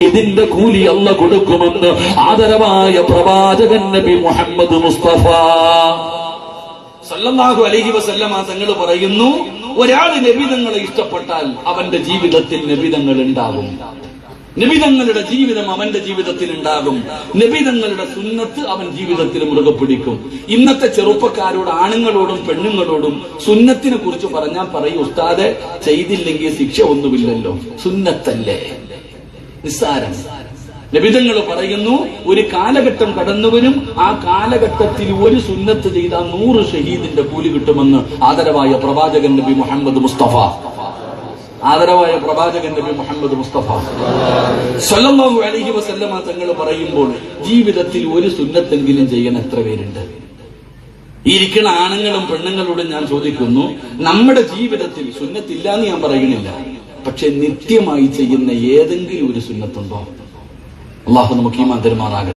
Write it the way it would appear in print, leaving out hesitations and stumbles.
ഇതിന്റെ കൂലി അല്ല കൊടുക്കുമെന്ന് ആദരവായ പ്രവാചകൻ നബി മുഹമ്മദ് മുസ്തഫ സല്ലല്ലാഹു അലൈഹി വസല്ലമ തങ്ങൾ പറയുന്നു, ഒരാൾ നബിതങ്ങളെ ഇഷ്ടപ്പെട്ടാൽ അവന്റെ ജീവിതത്തിൽ നബിതങ്ങൾ ഉണ്ടാകും. നബിതങ്ങളുടെ ജീവിതം അവന്റെ ജീവിതത്തിൽ ഉണ്ടാകും. നബിതങ്ങളുടെ സുന്നത്ത് അവൻ ജീവിതത്തിൽ മുറുകെ പിടിക്കും. ഇന്നത്തെ ചെറുപ്പക്കാരോട്, ആണുങ്ങളോടും പെണ്ണുങ്ങളോടും സുന്നത്തിനെ കുറിച്ച് പറഞ്ഞാൽ പറയും, ഉസ്താദെ ചെയ്തില്ലെങ്കിൽ ശിക്ഷ ഒന്നുമില്ലല്ലോ, സുന്നത്തല്ലേ, നിസ്സാരം. നബിതങ്ങൾ പറയുന്നു, ഒരു കാലഘട്ടം കടന്നുവരും, ആ കാലഘട്ടത്തിൽ ഒരു സുന്നത്ത് ചെയ്താൽ 100 ഷഹീദിന്റെ കൂലി കിട്ടുമെന്ന് ആദരവായ പ്രവാചകൻ നബി മുഹമ്മദ് മുസ്തഫ ആദരവായ പ്രവാചകൻ നബി മുഹമ്മദ് മുസ്തഫ സല്ലല്ലാഹു അലൈഹി വസല്ലമ തങ്ങൾ പറയുമ്പോൾ ജീവിതത്തിൽ ഒരു സുന്നത്തെങ്കിലും ചെയ്യാൻ എത്ര പേരുണ്ട്? ഇരിക്കുന്ന ആണുങ്ങളും പെണ്ണുങ്ങളോടും ഞാൻ ചോദിക്കുന്നു, നമ്മുടെ ജീവിതത്തിൽ സുന്നത്തില്ല എന്ന് ഞാൻ പറയുന്നില്ല, പക്ഷെ നിത്യമായി ചെയ്യുന്ന ഏതെങ്കിലും ഒരു സുന്നത്തുണ്ടോ? അള്ളാഹു നമുക്ക് ഈമാൻ തരുമാറാകട്ടെ.